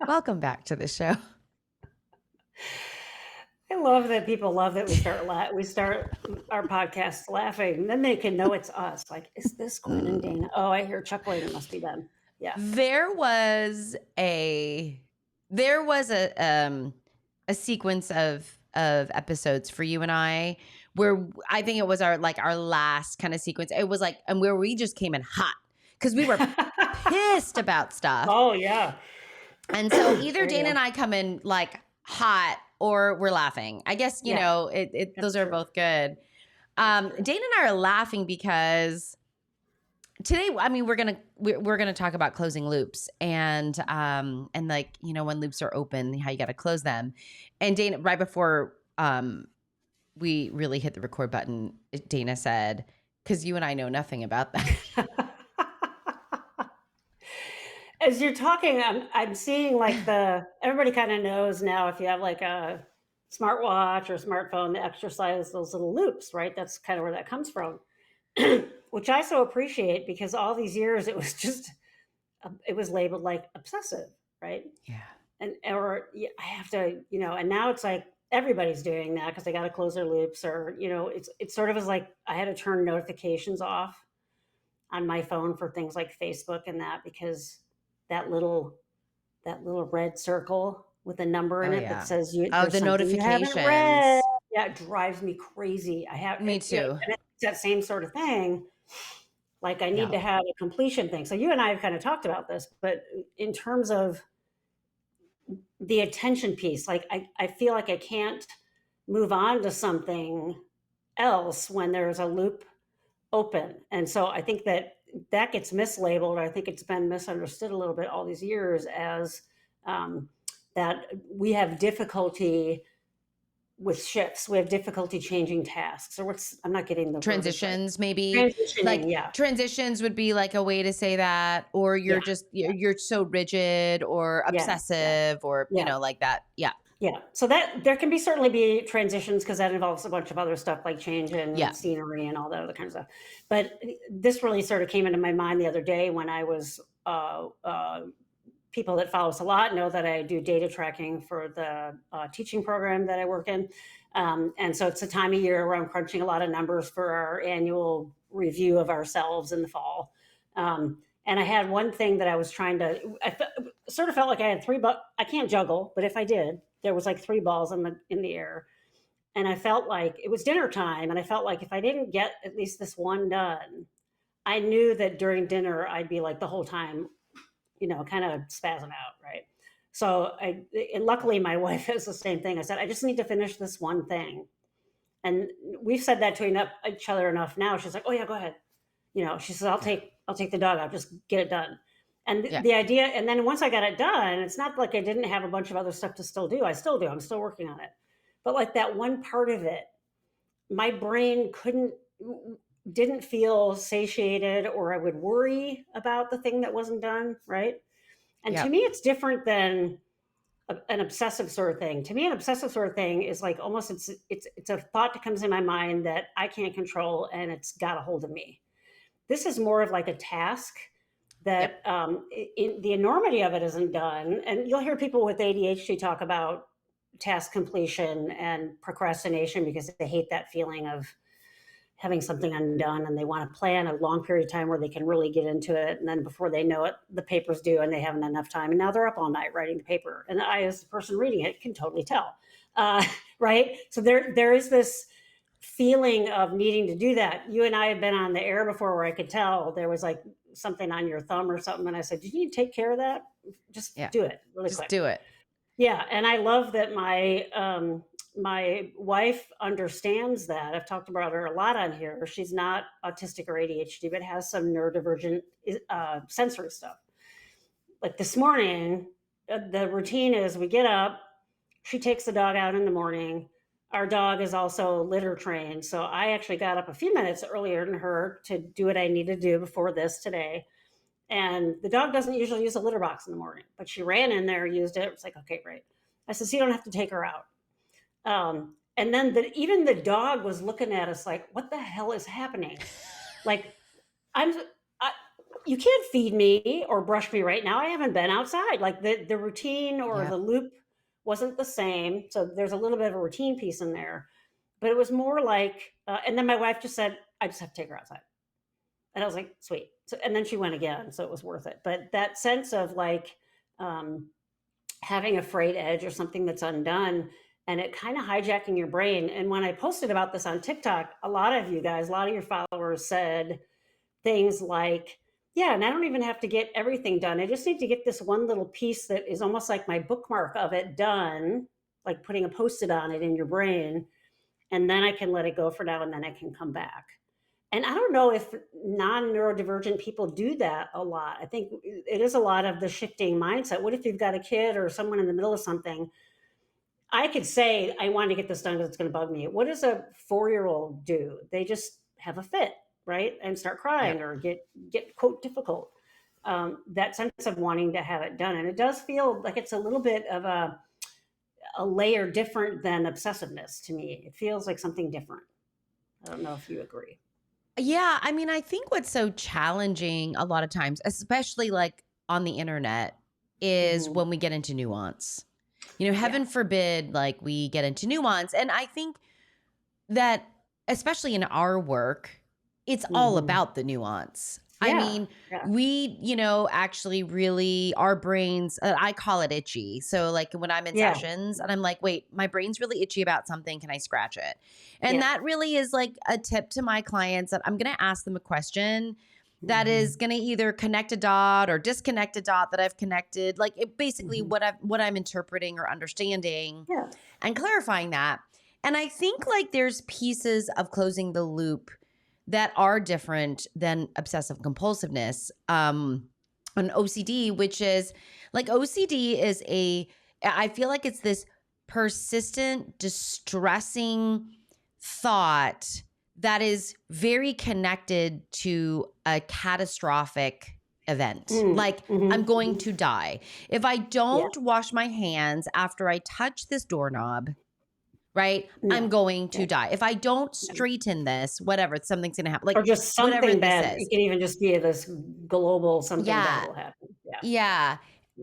Welcome back to the show. I love that people love that we start our podcast laughing, and then they can know it's us. Like, is this Gwen and Dana? Oh, I hear chuckling. It must be them. Yeah. There was a sequence of episodes for you and I where I think it was our last kind of sequence. It was like, and where we just came in hot because we were pissed about stuff. Oh yeah. And so either Dana and I come in like hot or we're laughing. I guess, you know, those are both good. Dana and I are laughing because today, I mean, we're gonna talk about closing loops and like, you know, when loops are open, how you got to close them. And Dana, right before we really hit the record button, Dana said, "Because you and I know nothing about that." As you're talking, I'm seeing like everybody kind of knows now if you have like a smartwatch or smartphone, the exercise those little loops, right? That's kind of where that comes from, which I so appreciate because all these years it was just it was labeled like obsessive, right? Yeah. Or I have to, you know, and now it's like everybody's doing that because they got to close their loops, or you know, it's sort of as like I had to turn notifications off on my phone for things like Facebook and that because that little red circle with a number in it that says the notifications. Yeah, it drives me crazy. Me too. And it's that same sort of thing. Like I need to have a completion thing. So you and I have kind of talked about this, but in terms of the attention piece, like I feel like I can't move on to something else when there's a loop open. And so I think that gets mislabeled. I think it's been misunderstood a little bit all these years as that we have difficulty with shifts. We have difficulty changing tasks. Or I'm not getting the transitions, maybe like transitions would be like a way to say that, or you're just you're so rigid or obsessive or you know, like that. Yeah. Yeah. So that there can certainly be transitions because that involves a bunch of other stuff like change and scenery and all that other kind of stuff. But this really sort of came into my mind the other day when I was, people that follow us a lot know that I do data tracking for the teaching program that I work in. And so it's a time of year where I'm crunching a lot of numbers for our annual review of ourselves in the fall. And I had one thing that I was trying to, sort of felt like I had I can't juggle, but if I did, there was like 3 balls in the air. And I felt like it was dinner time. And I felt like if I didn't get at least this one done, I knew that during dinner, I'd be like the whole time, you know, kind of spazzing out. Right. So and luckily my wife has the same thing. I said, I just need to finish this one thing. And we've said that to each other enough now. She's like, oh yeah, go ahead. You know, she says, I'll take the dog out, just get it done. And the idea, and then once I got it done, it's not like I didn't have a bunch of other stuff to still do. I still do. I'm still working on it. But like that one part of it, my brain didn't feel satiated, or I would worry about the thing that wasn't done. Right. And to me, it's different than an obsessive sort of thing. To me, an obsessive sort of thing is like almost it's a thought that comes in my mind that I can't control and it's got a hold of me. This is more of like a task that the enormity of it isn't done. And you'll hear people with ADHD talk about task completion and procrastination because they hate that feeling of having something undone, and they want to plan a long period of time where they can really get into it. And then before they know it, the paper's due and they haven't enough time. And now they're up all night writing the paper. And I, as the person reading it, can totally tell. Right? So there is this feeling of needing to do that. You and I have been on the air before where I could tell there was like something on your thumb or something. And I said, did you take care of that? Just do it really quick. Just do it. Yeah. And I love that my wife understands that. I've talked about her a lot on here. She's not autistic or ADHD, but has some neurodivergent sensory stuff. Like this morning, the routine is we get up, she takes the dog out in the morning. Our dog is also litter trained. So I actually got up a few minutes earlier than her to do what I need to do before this today. And the dog doesn't usually use a litter box in the morning, but she ran in there, used it. It's like, okay, great. I said, so you don't have to take her out. And then even the dog was looking at us like, what the hell is happening? Like, you can't feed me or brush me right now. I haven't been outside. Like the routine or the loop wasn't the same. So there's a little bit of a routine piece in there, but it was more like, and then my wife just said, I just have to take her outside. And I was like, sweet. So, and then she went again. So it was worth it. But that sense of like, having a frayed edge or something that's undone and it kind of hijacking your brain. And when I posted about this on TikTok, a lot of your followers said things like, yeah, and I don't even have to get everything done. I just need to get this one little piece that is almost like my bookmark of it done, like putting a Post-it on it in your brain. And then I can let it go for now and then I can come back. And I don't know if non-neurodivergent people do that a lot. I think it is a lot of the shifting mindset. What if you've got a kid or someone in the middle of something? I could say, I want to get this done because it's going to bug me. What does a 4-year-old do? They just have a fit, right? And start crying or get quote difficult. That sense of wanting to have it done. And it does feel like it's a little bit of a layer different than obsessiveness to me. It feels like something different. I don't know if you agree. Yeah, I mean, I think what's so challenging a lot of times, especially like on the internet, is when we get into nuance. You know, heaven forbid, like we get into nuance. And I think that, especially in our work, it's all about the nuance. I mean, we, you know, actually really, our brains, I call it itchy. So like when I'm in sessions and I'm like, wait, my brain's really itchy about something. Can I scratch it? And that really is like a tip to my clients that I'm going to ask them a question that is going to either connect a dot or disconnect a dot that I've connected. Like it basically what I'm interpreting or understanding and clarifying that. And I think like there's pieces of closing the loop that are different than obsessive compulsiveness, on OCD, which is like OCD is I feel like it's this persistent, distressing thought that is very connected to a catastrophic event. Like I'm going to die. If I don't wash my hands after I touch this doorknob, right? I'm going to die. If I don't straighten this, whatever, something's going to happen. Like, or just something bad. It can even just be this global something bad will happen. Yeah.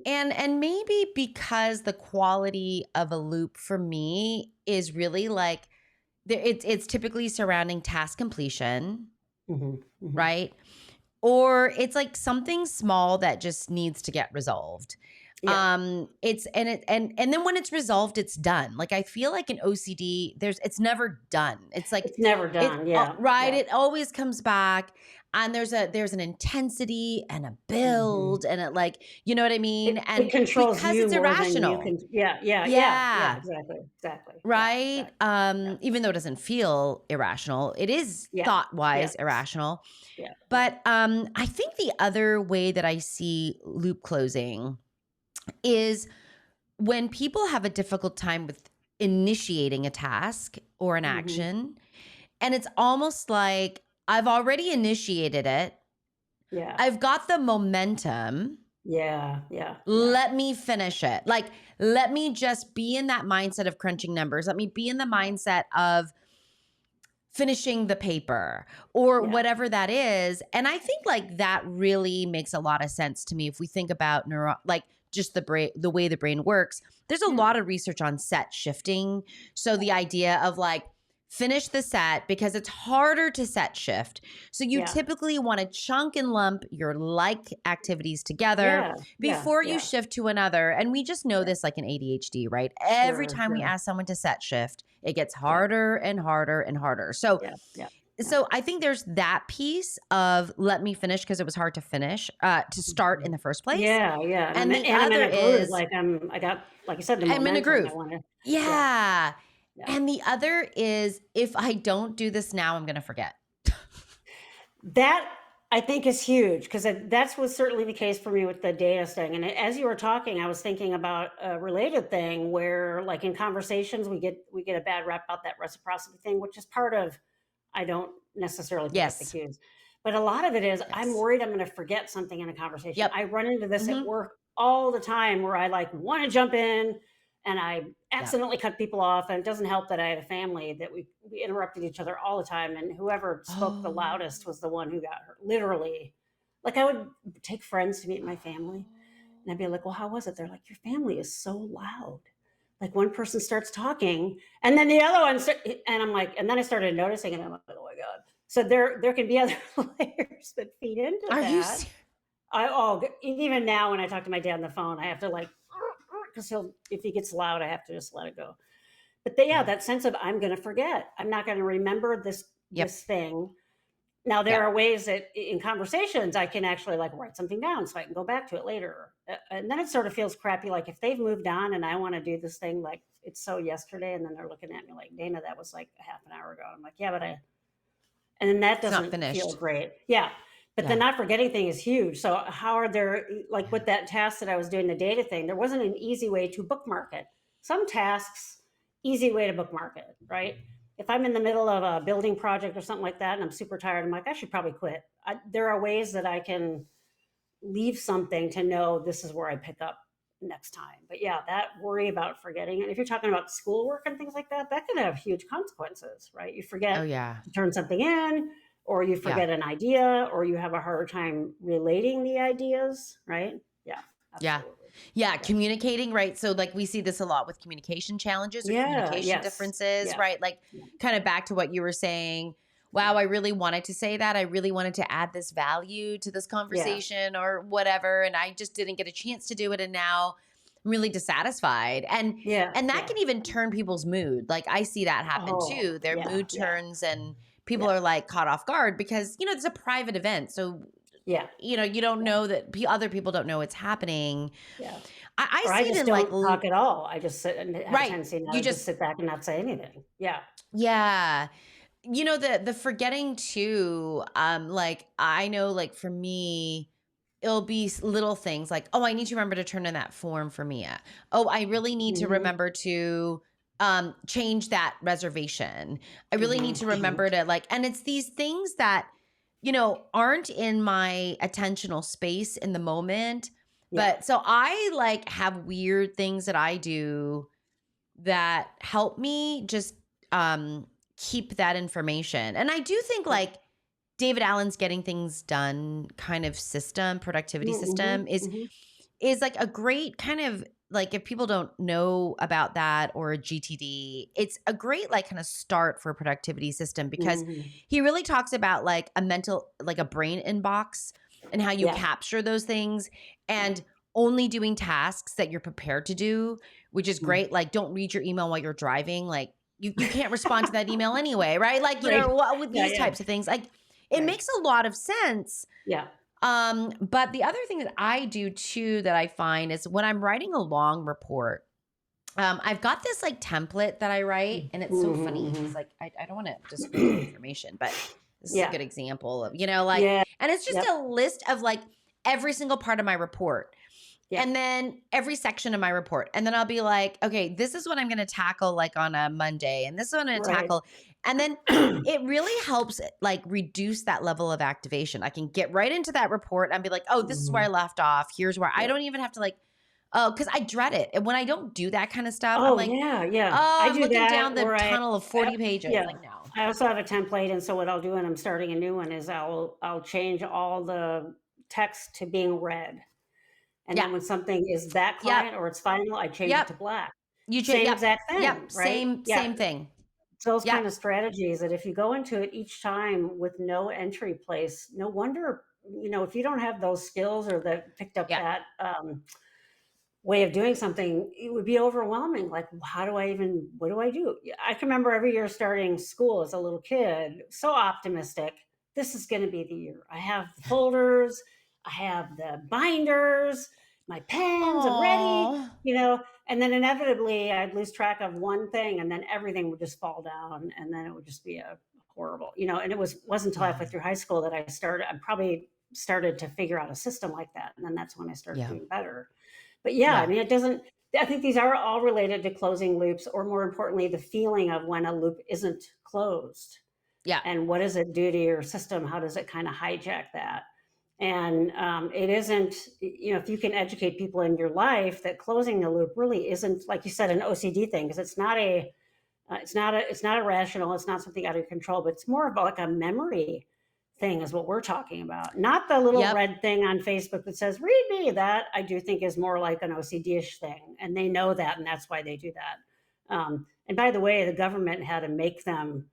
And maybe because the quality of a loop for me is really like, it's typically surrounding task completion, right? Or it's like something small that just needs to get resolved. And then when it's resolved, it's done. Like I feel like in OCD, it's never done. It's like it's never done. Right. It always comes back. And there's an intensity and a build and it like, you know what I mean? And it controls because you it's more irrational. Than you can, exactly. Right. Even though it doesn't feel irrational, it is thought-wise irrational. But I think the other way that I see loop closing is when people have a difficult time with initiating a task or an action, and it's almost like I've already initiated it. Yeah. I've got the momentum. Let me finish it. Like, let me just be in that mindset of crunching numbers. Let me be in the mindset of finishing the paper or whatever that is. And I think like that really makes a lot of sense to me. If we think about just the way the brain works, there's a lot of research on set shifting. So the idea of like, finish the set because it's harder to set shift. So you typically want to chunk and lump your like activities together before you shift to another. And we just know this like in ADHD, right? Every time we ask someone to set shift, it gets harder and harder and harder. So So I think there's that piece of let me finish because it was hard to finish, to start in the first place. And the other is like I got, like you said, the momentum. I'm in a groove. And the other is if I don't do this now, I'm going to forget. That I think is huge because that's was certainly the case for me with the data thing. And as you were talking, I was thinking about a related thing where like in conversations, we get a bad rap about that reciprocity thing, which is part of, I don't necessarily pick up the cues. But a lot of it is I'm Yes. worried I'm going to forget something in a conversation. Yep. I run into this at Hmm. work all the time where I like want to jump in and I Yep. accidentally cut people off. And it doesn't help that I had a family that we interrupted each other all the time. And whoever spoke the Oh. loudest was the one who got hurt. Literally. Like I would take friends to meet my family and I'd be like, well, how was it? They're like, your family is so loud. Like one person starts talking and then the other one, and I'm like, and then I started noticing and I'm like, oh my God. So there can be other layers that feed into Are you that. Even now when I talk to my dad on the phone, I have to like, because if he gets loud, I have to just let it go. But yeah, Yeah. that sense of I'm going to forget, I'm not going to remember Yep. this thing. Now there Yep. are ways that in conversations I can actually like write something down so I can go back to it later. And then it sort of feels crappy, like if they've moved on and I want to do this thing like it's so yesterday, and then they're looking at me like, Dana, that was like a half an hour ago. I'm like, yeah, but and then that It's not doesn't feel finished. great. Yeah. But the Yeah. not forgetting thing is huge. So how are there, like Yeah. with that task that I was doing, the data thing, there wasn't an easy way to bookmark it. Some tasks, easy way to bookmark it, right? If I'm in the middle of a building project or something like that and I'm super tired, I'm like, I should probably quit. There are ways that I can leave something to know this is where I pick up next time. But yeah, that worry about forgetting. And if you're talking about schoolwork and things like that, that can have huge consequences, right? You Oh forget yeah. to turn something in, or you Yeah. forget an idea, or you have a harder time relating the ideas, right? Yeah, Yeah. absolutely. Yeah. Yeah. Communicating, right? So, like, we see this a lot with communication challenges or Yeah. communication Yes. differences, Yeah. right? Like, Yeah. kind of back to what you were saying. Wow, I really wanted to say that. I really wanted to add this value to this Yeah. conversation or whatever. And I just didn't get a chance to do it. And now I'm really dissatisfied. Yeah. And that Yeah. can even turn people's mood. Like, I see that happen Oh, too. Their yeah. mood Yeah. turns and people Yeah. are like caught off guard because, it's a private event. So Yeah. you don't Yeah. know that other people don't know it's happening. Yeah. I Or I see it just in like don't talk at all. I just sit and have a right. tendency now You to just just sit back and not say anything. Yeah. yeah. The forgetting too. Like I know, like for me, it'll be little things like, oh, I need to remember to turn in that form for Mia. Oh, I really need to Hmm. remember to change that reservation. I really need Hmm. to Hmm. remember to like, and it's these things that aren't in my attentional space in the moment. Yeah. But so I like have weird things that I do that help me just keep that information. And I do think Yeah. like David Allen's getting things done kind of productivity Mm-hmm. system Hmm. is like a great kind of like if people don't know about that or a GTD, it's a great like kind of start for a productivity system because Hmm. he really talks about like a mental like a brain inbox and how you Yeah. capture those things Yeah. and only doing tasks that you're prepared to do, which is Mm. great. Like don't read your email while you're driving. Like you can't respond to that email anyway, right? Like, Right. with Yeah. these Yeah. types of things, like it Right. makes a lot of sense. Yeah. But the other thing that I do too that I find is when I'm writing a long report, I've got this like template that I write, and it's so funny Hmm. because like I don't want to disclose the information, but this is a Yeah. good example of like, Yeah. and it's just Yep. a list of like every single part of my report. Yeah. And then every section of my report. And then I'll be like, okay, this is what I'm going to tackle like on a Monday. And this is what I'm going to Right. tackle. And then it really helps like reduce that level of activation. I can get right into that report and be like, oh, this is where I Hmm. left off. Here's where I Yeah. don't even have to like, oh, because I dread it. And when I don't do that kind of stuff, I'm Oh like, yeah. Yeah. oh, I I'm do looking that down the where tunnel of 40 pages. yeah. Like, no. I also have a template, and so what I'll do when I'm starting a new one is I'll change all the text to being red. And Yeah. then when something is that Yep. client or it's final, I change it Yep. to black. You change. Same Yep. exact thing, Yep. right? Yeah. Same thing. It's those Yep. kind of strategies that if you go into it each time with no entry place, no wonder, if you don't have those skills or that picked up Yep. that way of doing something, it would be overwhelming. Like, what do I do? I can remember every year starting school as a little kid, so optimistic. This is going to be the year. I have the folders, I have the binders, my pens, I'm ready, Oh. and then inevitably I'd lose track of one thing and then everything would just fall down and then it would just be a horrible, and wasn't until halfway Yeah. through high school that I probably started to figure out a system like that. And then that's when I started Yeah. doing better. But yeah, I Yeah. mean, I think these are all related to closing loops, or more importantly, the feeling of when a loop isn't closed. Yeah. And what does it do to your system? How does it kind of hijack that? And it isn't, if you can educate people in your life that closing the loop really isn't, like you said, an OCD thing, because it's not irrational. It's not something out of control, but it's more of like a memory thing is what we're talking about. Not the little Yep. red thing on Facebook that says, read me. That I do think is more like an OCD-ish thing. And they know that, and that's why they do that. And by the way, the government had to make them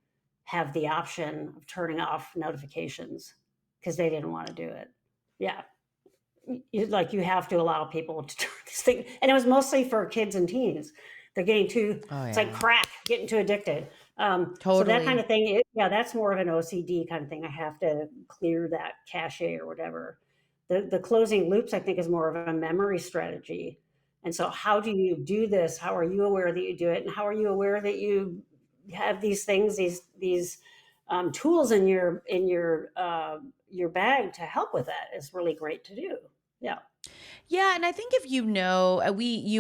have the option of turning off notifications because they didn't want to do it. Yeah. You have to allow people to turn this thing. And it was mostly for kids and teens. They're getting too, it's like crack, getting too addicted. So that kind of thing, that's more of an OCD kind of thing. I have to clear that cache or whatever. The closing loops, I think, is more of a memory strategy. And so how do you do this? How are you aware that you do it? And how are you aware that you have these things, these tools in your bag to help with that is really great to do. Yeah. Yeah. And I think if you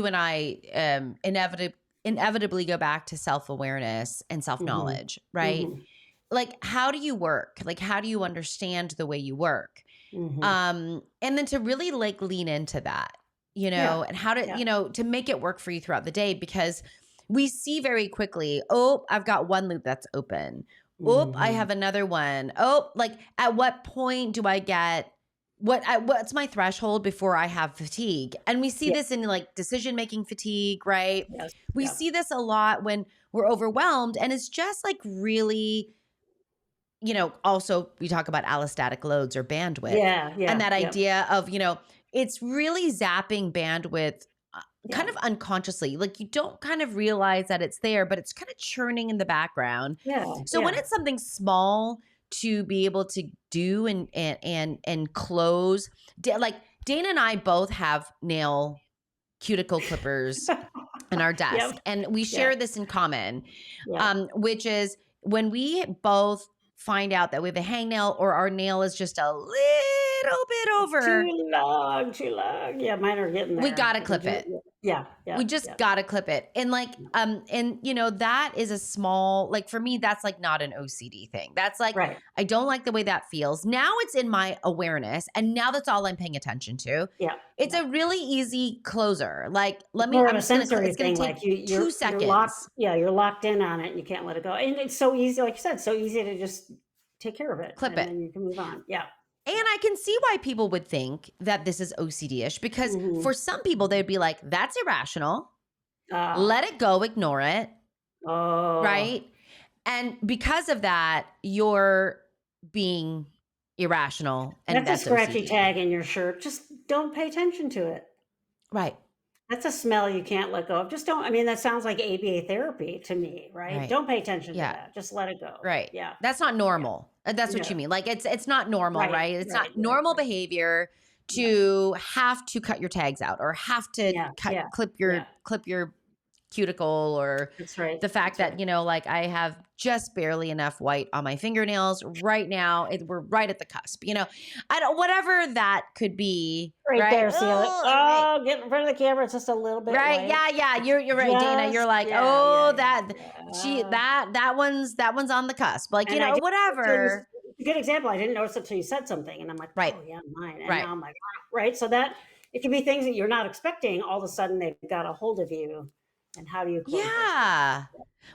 and I inevitably go back to self-awareness and self-knowledge, right? Mm-hmm. Like, how do you work? Like, how do you understand the way you work? Mm-hmm. And then to really like lean into that, and how to, to make it work for you throughout the day, because we see very quickly, oh, I've got one loop that's open. Oh, I have another one. Oh, like at what point do I get what's my threshold before I have fatigue? And we see this in like decision-making fatigue, right? Yes. We see this a lot when we're overwhelmed, and it's just like really, also we talk about allostatic loads or bandwidth. And that idea of, it's really zapping bandwidth kind of unconsciously. Like you don't kind of realize that it's there, but it's kind of churning in the background. So when it's something small to be able to do and close, like Dana and I both have nail cuticle clippers in our desk, and we share this in common, which is when we both find out that we have a hangnail or our nail is just a little bit over. Too long. Yeah, mine are getting there. We got to clip it. Yeah. We just got to clip it. And like, that is a small, like for me, that's like not an OCD thing. That's like, I don't like the way that feels. Now it's in my awareness. And now that's all I'm paying attention to. Yeah. It's a really easy closer. Like, I'm just going to, it's going to take like 2 seconds. You're locked in on it. You can't let it go. And it's so easy, like you said, so easy to just take care of it. Clip it. And you can move on. Yeah. And I can see why people would think that this is OCD-ish, because for some people, they'd be like, that's irrational. Let it go, ignore it. Right? And because of that, you're being irrational. And that's a scratchy OCD. tag in your shirt. Just don't pay attention to it. Right. That's a smell you can't let go of. Just don't. I mean, that sounds like ABA therapy to me, right? Don't pay attention to that. Just let it go. Right. Yeah. That's not normal. That's what you mean. Like it's not normal, right? It's not normal behavior to have to cut your tags out or have to clip your cuticle, or the fact that, like I have just barely enough white on my fingernails right now. We're right at the cusp, whatever that could be. Right there, see it. Get in front of the camera. It's just a little bit. Right. White. Yeah. You're right, Dana. You're like, that one's on the cusp. Like, whatever. A good example. I didn't notice it until you said something, and I'm like, oh yeah, mine. And now I'm like, right. So that it can be things that you're not expecting. All of a sudden, they've got a hold of you. And how do you close it?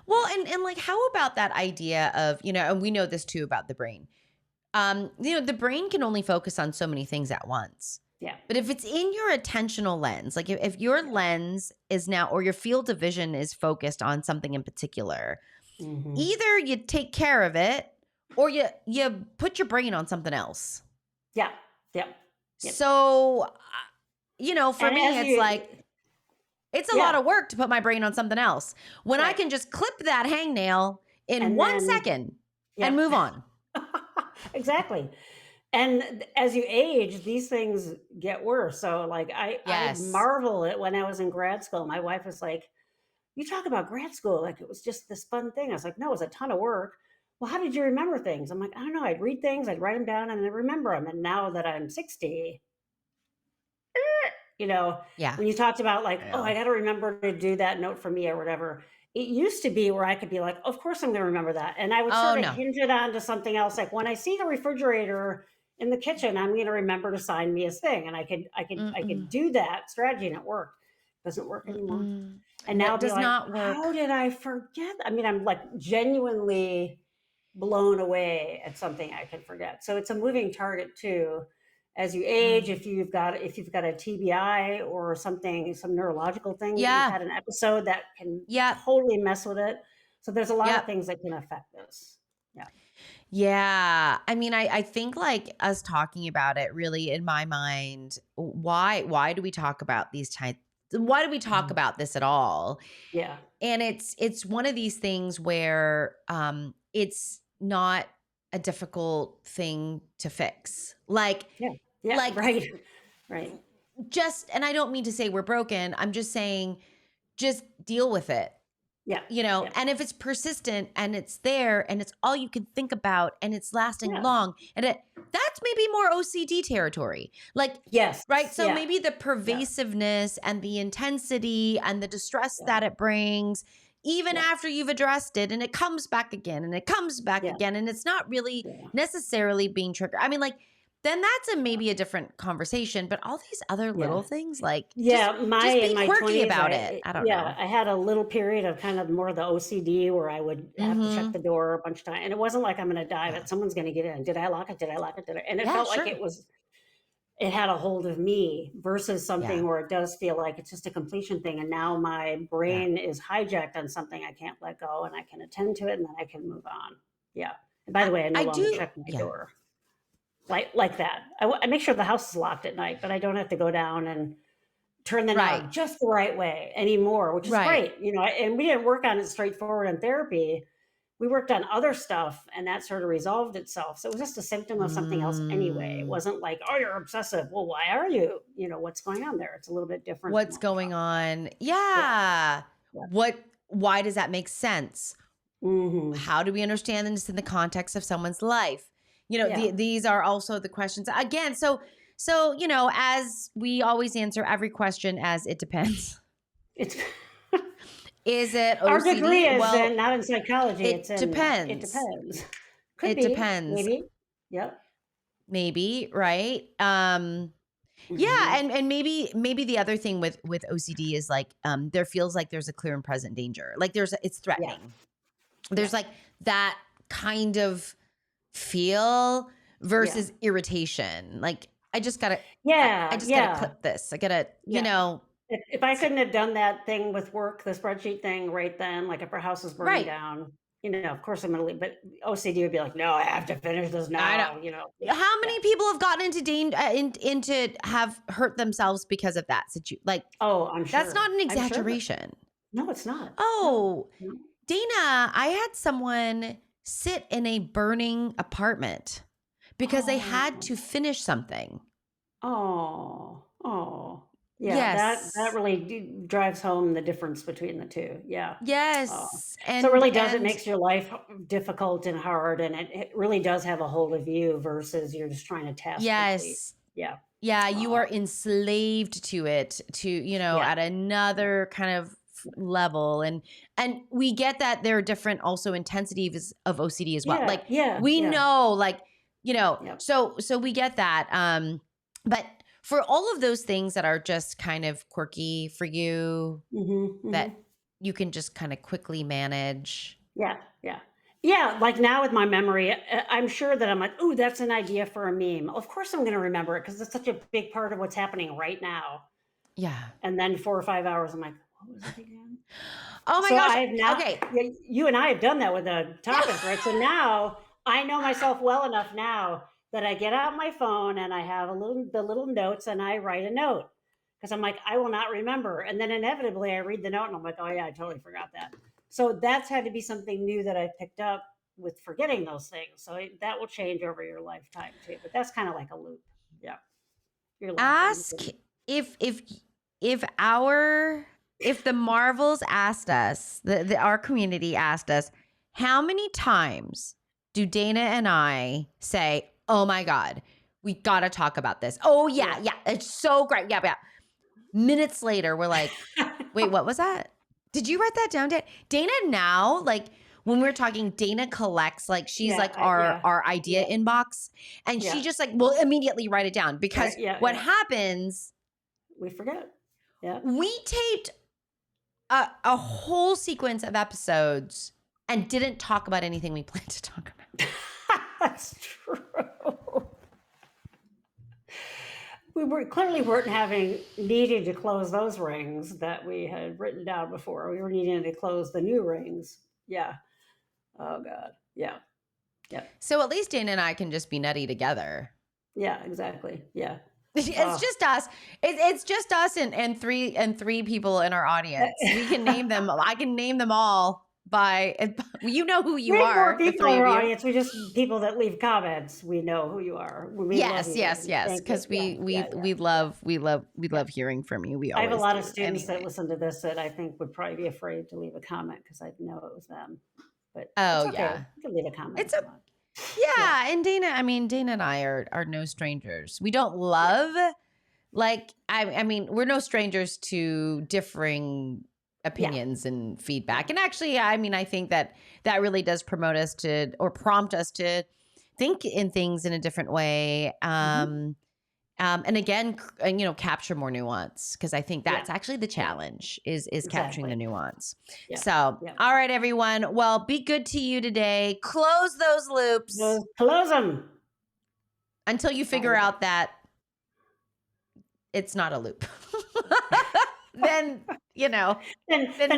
Well, and like, how about that idea of, and we know this too about the brain. The brain can only focus on so many things at once. Yeah. But if it's in your attentional lens, like if your lens is now, or your field of vision is focused on something in particular, either you take care of it or you put your brain on something else. Yeah. So, for me, it's like, it's a lot of work to put my brain on something else when I can just clip that hangnail in 1 second and move on. Exactly. And as you age, these things get worse. So like I marvel at when I was in grad school, my wife was like, you talk about grad school like it was just this fun thing. I was like, no, it was a ton of work. Well, how did you remember things? I'm like, I don't know. I'd read things, I'd write them down, and I'd remember them. And now that I'm 60, when you talked about like, I got to remember to do that note for me or whatever, it used to be where I could be like, "Of course I'm gonna remember that," and I would Oh sort of no. hinge it on to something else, like, when I see the refrigerator in the kitchen, I'm gonna remember to sign me a thing, and I could Mm-mm. do that strategy, and it worked. Doesn't work anymore. Mm-mm. And now That I'll be does like, not "How work. did I forget?" I mean, I'm, like, genuinely blown away at something I can forget. So it's a moving target too. As you age, Mm. if you've got a TBI or something, some neurological thing that you've Yeah. had an episode that can Yep. totally mess with it. So there's a lot of Yep. things that can affect this. Yeah. Yeah. I mean, I think like us talking about it really in my mind, why do we talk about these types? Why do we talk Mhm. about this at all? Yeah. And it's one of these things where it's not a difficult thing to fix. Yeah. Yeah. Like Right. Right. just and I don't mean to say we're broken. I'm just saying just deal with it. Yeah. Yeah. And if it's persistent and it's there and it's all you can think about and it's lasting Yeah. long and that's maybe more OCD territory. Like, Yes. right? So Yeah. maybe the Yeah. pervasiveness and the intensity and the distress Yeah. that it brings, even Yeah. after you've addressed it and it comes back again and it comes back Yeah. again and it's not really Yeah. necessarily being triggered. I mean, like, then that's maybe a different conversation. But all these other little Yeah. things, like Yeah, my just in be my quirky 20s, about it. I don't know. I had a little period of kind of more the OCD where I would have to check Mm-hmm. the door a bunch of times, and it wasn't like I'm gonna die, Yeah. but someone's gonna get in. Did I lock it? Did I lock it? Did I? And it Yeah, felt like sure. it had a hold of me versus Yeah. something where it does feel like it's just a completion thing, and now my Yeah. brain is hijacked on something I can't let go, and I can attend to it, and then I can move on. Yeah. And by I the way, I no I longer do check my yeah. door like that. I make sure the house is locked at night, but I don't have to go down and turn the Right. knob just the right way anymore, which is Right. great. And we didn't work on it straightforward in therapy. We worked on other stuff and that sort of resolved itself. So it was just a symptom of something else anyway. It Mm. wasn't like, oh, you're obsessive. Well, why are you? What's going on there? It's a little bit different from What's what we going talked about. on? Yeah. Yeah. Yeah. Why does that make sense? Hmm. How do we understand this in the context of someone's life? Yeah. These are also the questions. Again, as we always answer every question as it depends. It's Is it our degree OCD? is Well, not in psychology. It's it in it depends. depends. Could It be, depends. maybe. Yep. Maybe, right? Yeah, Hmm. and maybe the other thing with OCD is like there feels like there's a clear and present danger. Like it's Yeah. threatening. Yeah. There's like that kind of feel Yeah. versus irritation. Like I Yeah. just gotta Yeah. clip this. I gotta, Yeah. If I couldn't have done that thing with work, the spreadsheet thing right then, like if our house is burning right. down, of course I'm gonna leave. But OCD would be like, no, I have to finish this I know. now. Yeah, How yeah. many people have gotten into have hurt themselves because of that like Oh, I'm that's not sure. an I'm sure. exaggeration. No, it's not. No. Oh, No. Dana, I had someone sit in a burning apartment because they had Oh, to finish something. oh. Yeah, that Yes. really drives home the difference between the two. Yeah. Oh. Yes. So it And really does. It and makes your life difficult and hard, and it really does have a hold of you versus you're just trying to task complete. yes. Yeah. Yeah, you Oh, are enslaved to it yeah. at Yeah. another kind of level and we get that there are different also intensities of OCD as well. Yeah. Like Yeah. we Yeah. know Yep. so we get that but for all of those things that are just kind of quirky for you Mhm. that Mhm. you can just kind of quickly manage. Yeah. Yeah. Yeah. Like now with my memory, I'm sure that I'm like, "Ooh, that's an idea for a meme." Of course, I'm going to remember it because it's such a big part of what's happening right now. Yeah. And then 4 or 5 hours, I'm like, "What was it again?" Oh my So gosh. I have now. Okay. Yeah, you and I have done that with the topics, right? So now I know myself well enough now that I get out my phone and I have the little notes and I write a note because I'm like, I will not remember. And then inevitably I read the note and I'm like, oh yeah, I totally forgot that. So that's had to be something new that I picked up with forgetting those things. So that will change over your lifetime too. But that's kind of like a loop. Yeah. You're laughing. Ask if if if our if the Marvels asked us, our community asked us, how many times do Dana and I say, "Oh my god, we got to talk about this." Oh yeah, Yeah. yeah, it's so great. Yeah, yeah. Minutes later, we're like, "Wait, what was that?" Did you write that down, Dana? Dana now, like when we're talking, Dana collects, like she's like our idea inbox, and she just like will immediately write it down because what happens, we forget. Yeah, we taped a whole sequence of episodes and didn't talk about anything we planned to talk about. That's true. We clearly weren't needing to close those rings that we had written down before. We were needing to close the new rings. Yeah. Oh God. Yeah. Yeah. So at least Dana and I can just be nutty together. Yeah, exactly. Yeah. It's just us. It's just us and three people in our audience. We can name them. I can name them all by, you know who you are. We have more people in our audience. We just people that leave comments. We know who you are. Yes. Because we love hearing from you. I have a lot of students that listen to this that I think would probably be afraid to leave a comment because I know it was them. But it's okay. You can leave a comment. And Dana and I are no strangers. We don't love, like, I mean, we're no strangers to differing opinions and feedback. And actually, I mean, I think that really does promote us to, or prompt us to think in things in a different way. And again, capture more nuance, because I think that's actually the challenge is capturing the nuance. Yeah. So, all right, everyone. Well, be good to you today. Close those loops. Close them. Until you figure out that it's not a loop. Then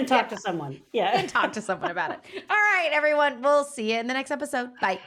talk to someone. Yeah. Then talk to someone about it. All right, everyone. We'll see you in the next episode. Bye.